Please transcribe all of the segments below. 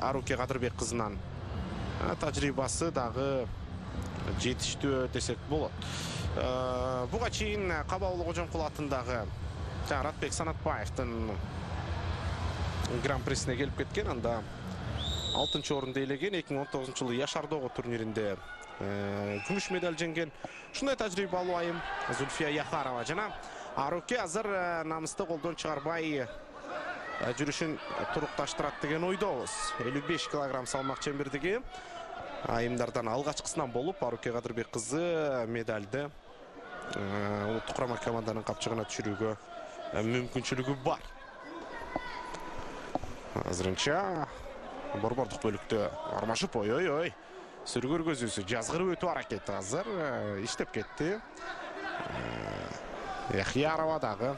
Аруке Кадырбек кызынан тажрыйбасы дагы жетиштүү десек болот. Буга чейин Кабаулы Кожомкул атындагы Ратбек Санатбаевдин гран-присине келип кеткен, анда 6-орунду ээлеген. 2019-жылы Яшардоого турниринде күмүш медаль жеңген. Ушундай тажрыйбалуу айым Зульфия Яхарова жана Аруке азыр намысты колдон чыгарбай жүрүшүн турукташтырат деген ойдобуз. 55 кг салмак чембирдеги айымдардан алгачкысынан болуп, Аруке Кадырбек кызы медальды улуттук курама команданын капчыгына түшүрүүгө мүмкүнчүлүгү бар. Азырынча борбордук бөлүктө армашып ой сүргөр көзүсү жазгырып өтүү аракети азыр иштеп кетти. Яхиярова дагы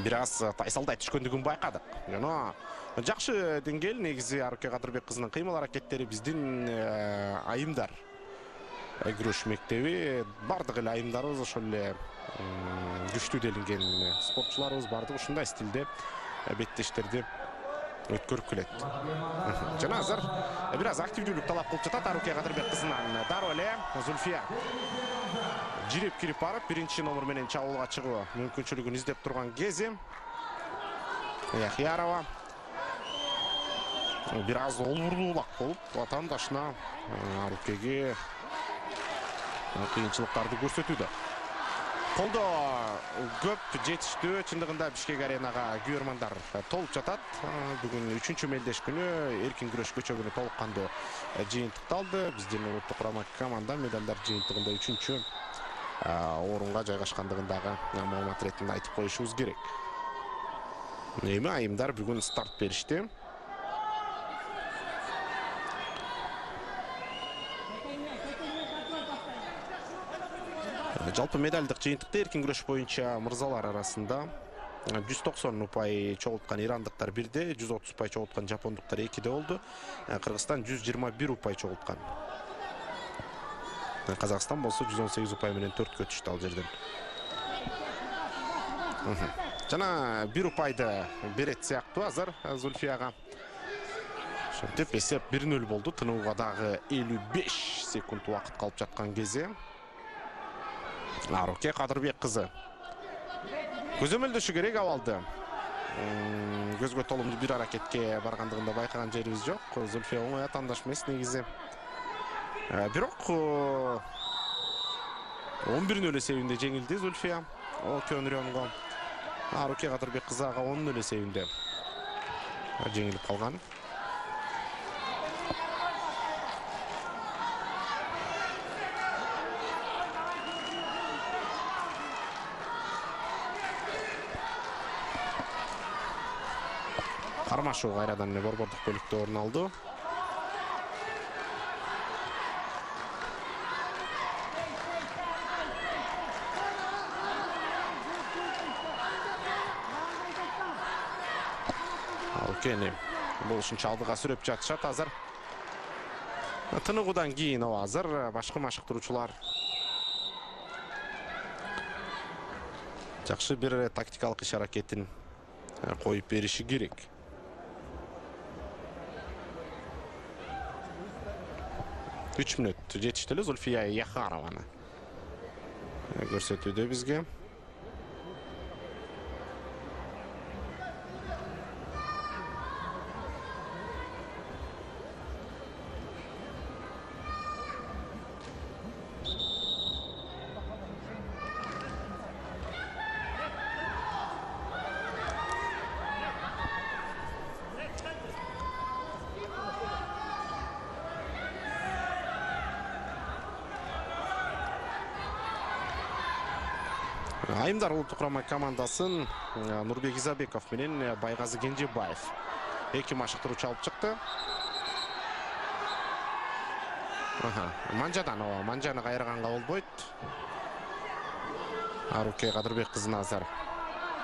бир аз тайсалдай түшкөндүгүн байкадык. Жана жакшы деңгээл негизи Аруке Кадырбек кызынын кыймыл аракеттери биздин айымдар күрөш мектеби бардык эле айымдарыбыз ошол эле күчтүү делинген спортчуларыбыз бардык ушундай стилде беттештерди өткөрүп келет. Жана азыр бир аз активдүүлүк талап кылып жатат Аруке Кадырбек кызынан. Дароо эле Зульфия жирип кирип барып, биринчи номер менен чабуулга чыгуу мүмкүнчүлүгүн издеп турган кези. Яхиярова бир аз олбурлуулак болуп, атаандашына Арукеге кыйынчылыктарды көрсөтүүдө. Колдо көп жетиштүү, чындыгында Бишкек аренага күйөрмандар толуп жатат. Бүгүн 3-чү мелдеш күнү эркин күрөш көчөгүнө толук кандуу жыйынтыкталды. Биздин улуттук курама команда медалдар жыйынтыгында 3-чү орунга жайгашкандыгын дагы маалымат иретинде айтып коюшубуз керек. Эми айымдар бүгүн старт беришти. Жалпы медальдык жыйынтыкта эркин күрөш боюнча мырзалар арасында 190 упай чогулткан ирандыктар 1-де, 130 упай чогулткан жапондуктар 2-де болду. Кыргызстан 121 упай чогулткан. Казакстан болсо 118 упай менен 4-кө түштү ал жерден. Жана 1 упайды берет сыяктуу азыр Зульфияга. Ошентип эсеп 1-0 болду. Тынууга дагы 55 секунд убакыт калып жаткан кезде. Аруке Кадырбек кызы көзөмөлдөшү керек абалды. Көзгө толумдуу бир аракетке баргандыгында байкаган жерибиз жок. Зульфия оңой атаандаш эмес негизи. Бирок 11-0 эсебинде жеңилди Зульфия Көнрёнго. Аруке Кадырбек кызы 10-0 эсебинде жеңилип калган. Кармашуу кайрадан эле борбордук бөлүктө орун алды. Арукени болушунча алдыга сүрөп жатышат азыр. Тыныгуудан кийин азыр башкы машыктыруучулар жакшы бир тактикалык иш аракетин коюп бериши керек. 3 мүнөт жетиштеле Зульфия Яхарованы көрсөтүүдө бизге. Айымдар улуттук курама командасын Нурбек Изабеков менен Байгазы Кенжебаев 2 машыктыруучу алып чыкты. Манжаны кайрыганга болбойт. Аруке Кадырбек кызына азыр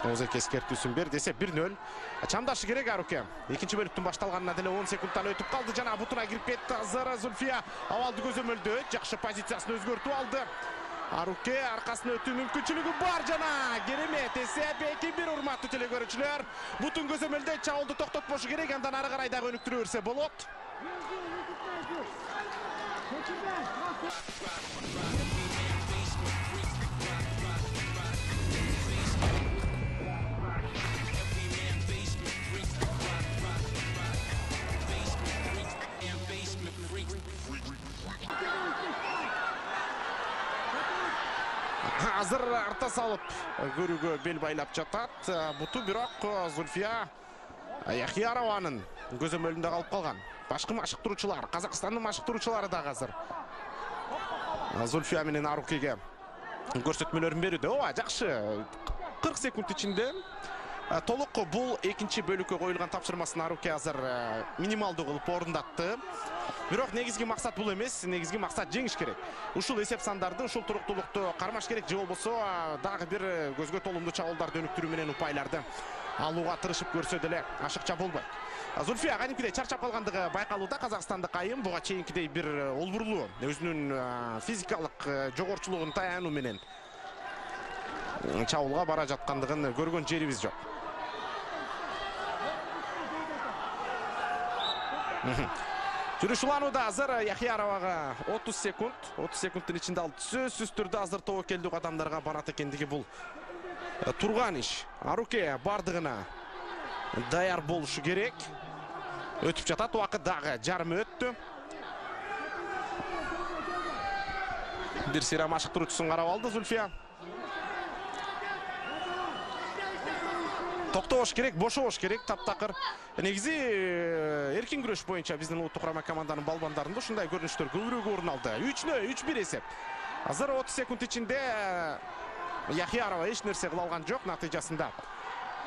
озек эскертүүсүн бер десе 1-0. Чамдашы керек Аруке. Экинчи бөлүктүн башталганына деле 10 секундтан өтүп калды. Жана бутуна кирип кетти азыр Зульфия. Абалды көзөмөлдөө жакшы позициясын өзгөртүп алды. Аруке аркасына өтүү мүмкүнчүлүгү бар жана керемет эсеп 2-1 урматтуу телекөрүүчүлөр. Бутун көзөмөлдө чабуулду токтотпошу керек, андан ары карай дагы өнүктүрө берсе болот. Азыр арта салып көрүүгө бел байлап жатат. Буту бирок Зульфия Яхиярованын көзөмөлүндө калып калган. Башкы машыктыруучулар, Казакстандын машыктыруучулары дагы азыр Зульфия менен Арукеге көрсөтмөлөрүн берүүдө. Ооба, жакшы. 40 секунд ичинде толук бул экинчи бөлүккө коюлган тапшырмасын Аруке азыр минималдуу кылып орундатты. Бирок негизги максат бул эмес, негизги максат жеңиш керек. Ушул эсеп сандарды, ушул туруктуулукту кармаш керек, же болбосо дагы бир көзгө толумдуу чабуулдарды өнүктүрүү менен упайларды алууга тырышып көрсө деле ашыкча болбойт. Зульфия кадимкидей чарчап калгандыгы байкалууда. Казакстандык айым буга чейинкидей бир олбурлуу өзүнүн физикалык жогорчулугун таянуу менен чабуулга бара жаткандыгын көргөн жерибиз жок. Жүрүшүланууда азыр Яхияровага 30 секунд. 30 секундтун ичинде ал сөзсүз түрдө азыр тобокелдүү адамдарга барат экендиги бул турган иш. Аруке бардыгына даяр болушу керек. Өтүп жатат, убакыт дагы жарым өттү. Бир сыйра машыктыруучусун карап алды Зульфия. Токтобош керек, бошобош керек, таптакыр. Негизи эркин күрөш боюнча биздин улуттук курама команданын балбандарында ушундай көрүнүштөр көбүрөөк орун алды. 3-1 эсеп. Азыр 30 секунд ичинде Яхиярова эч нерсе кыла алган жок. Натыйжасында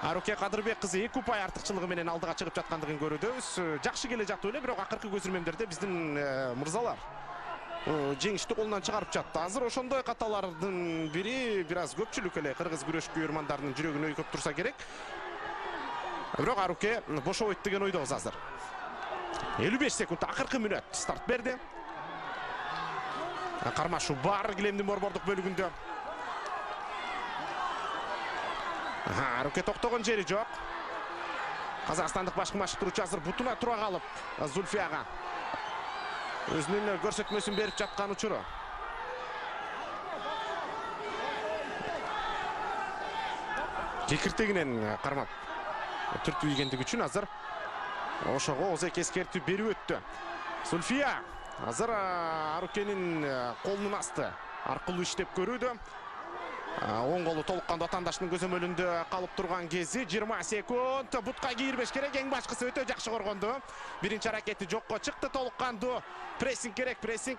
Аруке Кадырбек кызы 2 упай артыкчылыгы менен алдыга чыгып жаткандыгын көрүүдөбүз. Жакшы келе жатты эле, бирок акыркы көзүрмөмдөрдө биздин мырзалар жеңишти колунан чыгарып жатты. Азыр ошондой каталардын бири бир аз көпчүлүк эле кыргыз күрөш күйөрмандарынын жүрөгүн өйкөп турса керек. Бирок Аруке бошобойт деген ойдобуз азыр. 55 секунд акыркы мүнөт старт берди. Кармашуу бар килемдин борбордук бөлүгүндө. Аруке токтогон жери жок. Казакстандык башкы машыктыруучу азыр бутуна тура калып Зульфияга өзүнүн көрсөтмөсүн берип жаткан учуру. Кекиртегинен кармап түртүп ийгендиги үчүн азыр ошого озек эскертүү берип өттү. Зульфия азыр Арукенин колунун асты аркылуу иштеп көрүүдө. Оң колу толук кандуу атаандашынын көзөмөлүндө калып турган кези 20 секунд. Бутка кийирбеш керек, эң башкысы өтө жакшы коргонду. Биринчи аракети жокко чыкты, толук кандуу прессинг керек, прессинг.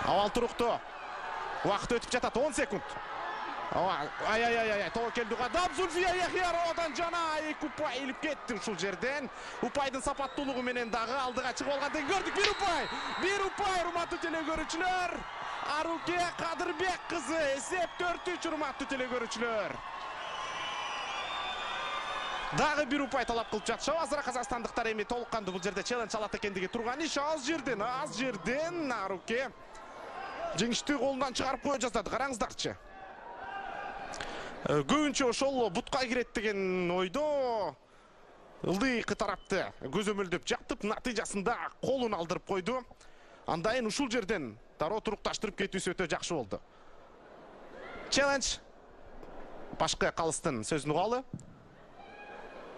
Абал туруктуу. Убакыт өтүп жатат, 10 секунд. Ай, тобокелдүү кадам Зульфия Яхияровадан жана 2 упай илип кетти ушул жерден. Упайдын сапаттуулугу менен дагы алдыга чыгып алгандыгын көрдүк. Бир упай, урматтуу телекөрүүчүлөр. Аруке Кадырбек кызы эсеп 4-3, урматтуу телекөрүүчүлөр. Дагы бир упай талап кылып жатышат. Азыр казакстандыктар эми толук кандуу бул жерде челлендж алат экендиги турган иш. Az жерден Аруке жеңишти колунан чыгарып кое жаздады. Караңыздарчы. Көбүнчө ошол бутка кирет деген ойдо ылдыйкы тарапты көзөмөлдөп жактып, натыйжасында колун алдырып койду. Андайын ушул жерден дароо турукташтырып кетүүсү өтө жакшы болду. Челлендж башкы калыстын сөзүн угалы.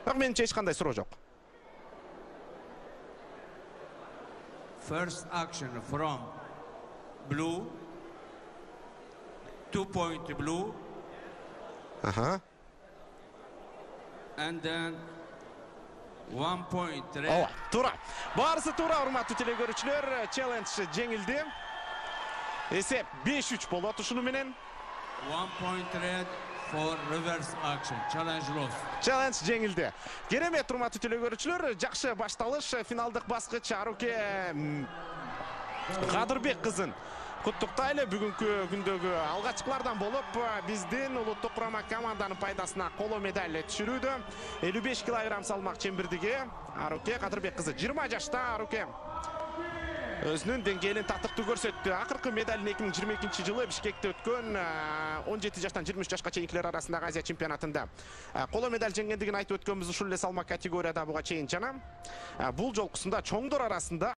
Бирок менимче эч кандай суроо жок. First action from blue. 2 point blue. And then 1 point red. Тура. Барысы тура, урматтуу телекөрүүчүлөр. Челлендж жеңилди. Эсеп 5-3 болот ушуну менен. 1 point red for reverse action. Challenge lost. Челлендж жеңилди. Керемет, урматтуу телекөрүүчүлөр. Жакшы башталыш. Финалдык баскыч Аруке Кадырбек кызын куттуктайлы. Бүгүнкү күндөгү алгачкылардан болуп, биздин улуттук курама команданын пайдасына коло медаль түшүрүүдө. 55 кг салмак чембирдиги Аруке Кадырбек кызы 20 жашта. Аруке өзүнүн деңгээлин татыктуу көрсөттү. Акыркы медалын 2022 жылы Бишкекте өткөн 17 жаштан 23 жашка чейинкилер арасындагы Азия чемпионатында коло медаль жеңгендигин айтып өткөнбүз ушул эле салмак категорияда буга чейин жана бул жолкусунда чоңдор арасында